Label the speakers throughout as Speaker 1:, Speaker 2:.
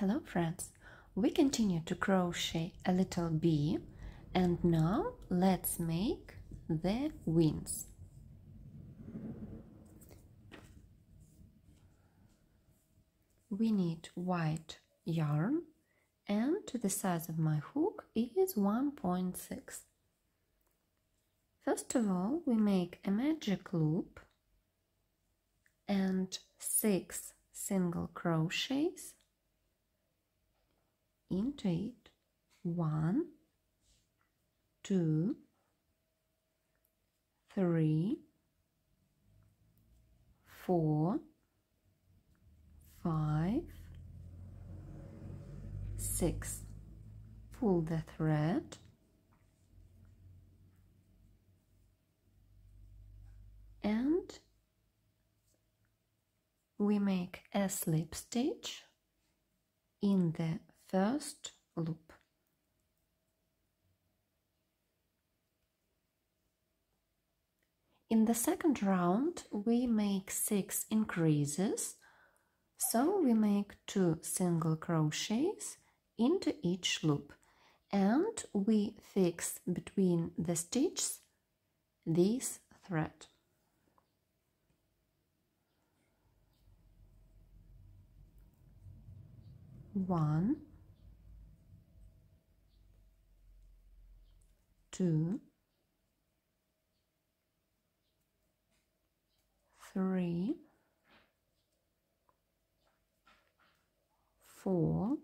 Speaker 1: Hello friends, we continue to crochet a little bee and now let's make the wings. We need white yarn and the size of my hook is 1.6. First of all, we make a magic loop and 6 single crochets into it. 1, 2, 3, 4, 5, 6. Pull the thread and we make a slip stitch in the first loop. In the second round we make 6 increases, so we make 2 single crochets into each loop and we fix between the stitches this thread. One, 2, 3, 4,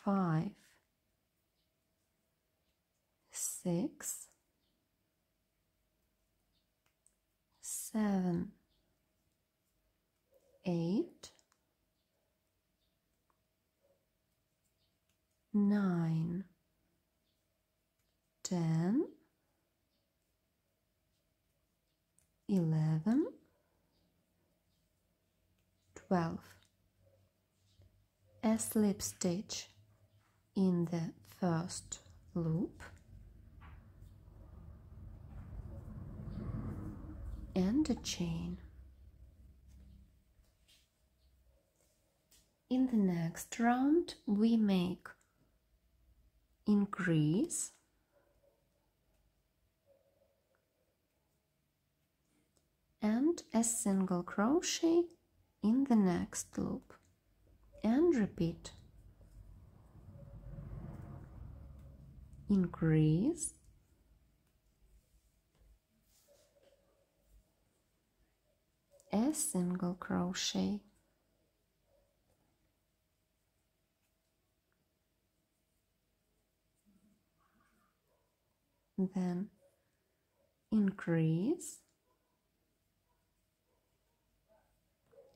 Speaker 1: 5, 6, 7, 8, 9, 10, 11, 12. A slip stitch in the first loop and a chain. In the next round we make increase and a single crochet in the next loop and repeat. Increase, a single crochet, then increase,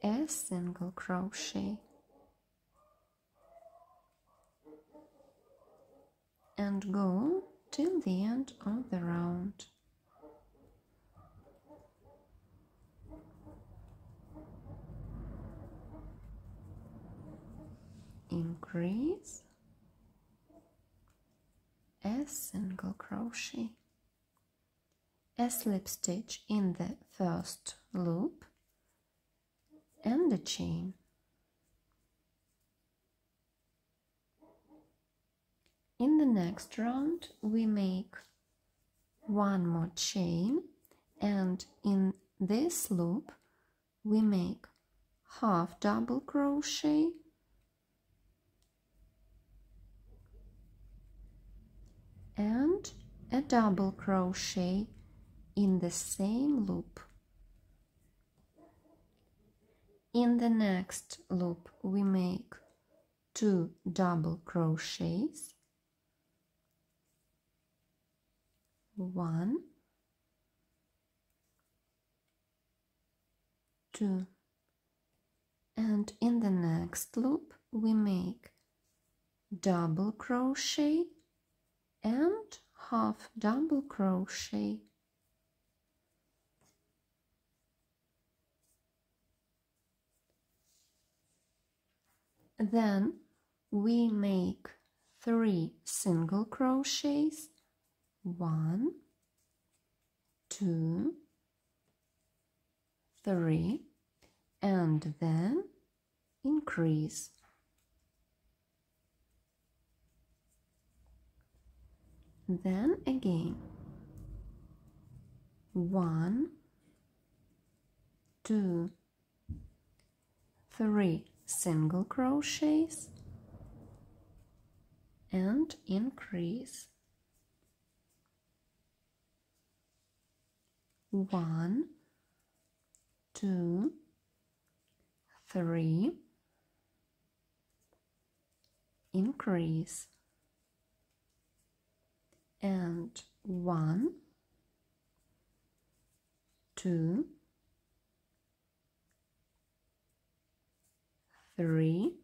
Speaker 1: a single crochet, and go till the end of the round. Increase, a single crochet, a slip stitch in the first loop and a chain. In the next round we make one more chain and in this loop we make half double crochet and a double crochet in the same loop. In the next loop we make 2 double crochets, 1, 2, and in the next loop we make double crochet and half double crochet. Then we make 3 single crochets, 1, 2, 3, and then increase. Then again 1, 2, 3 single crochets and increase. 1, 2, 3, increase, and 1, 2, 3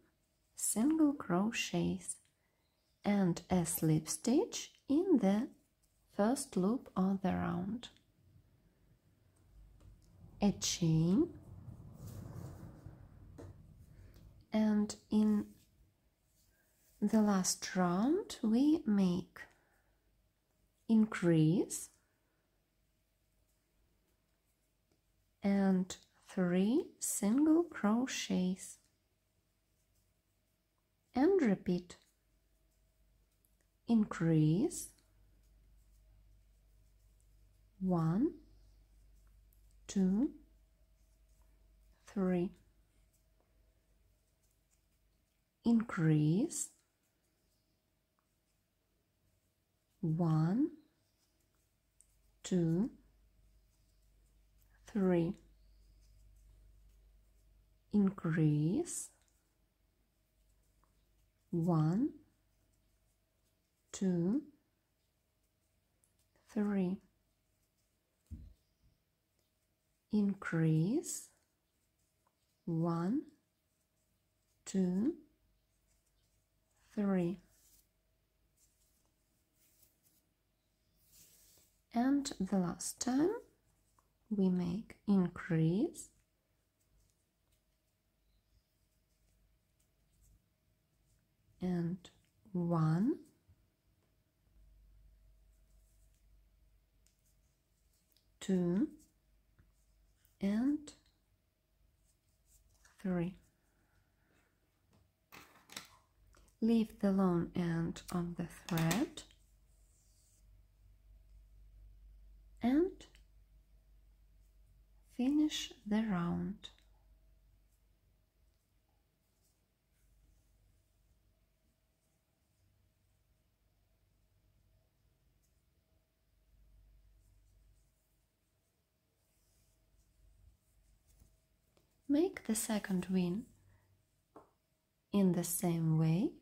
Speaker 1: single crochets and a slip stitch in the first loop of the round, a chain, and in the last round we make increase and 3 single crochets and repeat. Increase 1, 2, 3. Increase 1, 2, 3. Increase 1, 2, 3. Increase 1, 2, 3. And the last time we make increase and 1, 2, and 3. Leave the long end of the thread and finish the round. Make the second wing in the same way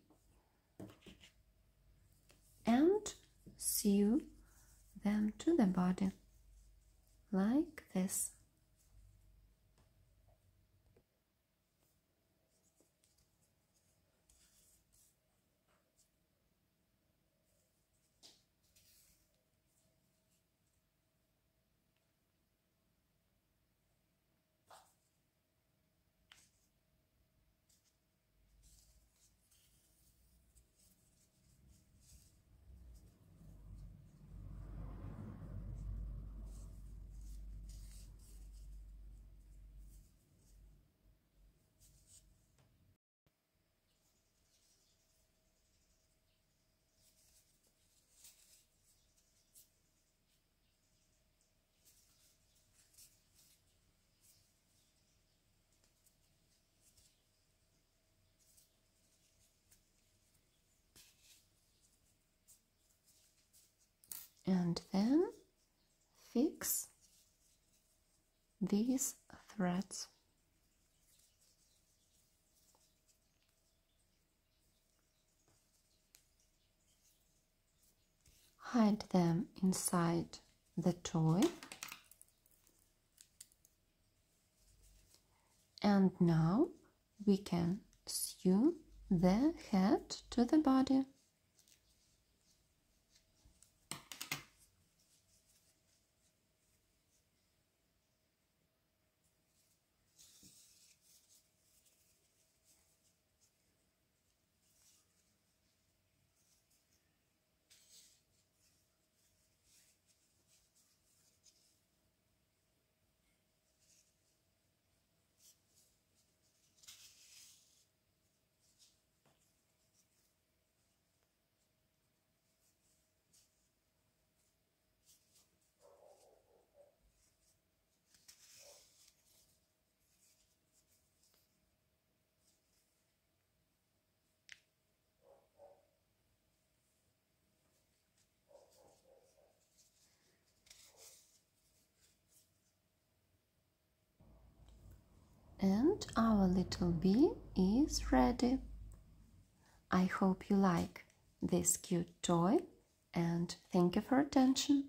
Speaker 1: and sew them to the body like this. And then fix these threads. Hide them inside the toy. And now we can sew the head to the body. And our little bee is ready. I hope you like this cute toy and thank you for attention.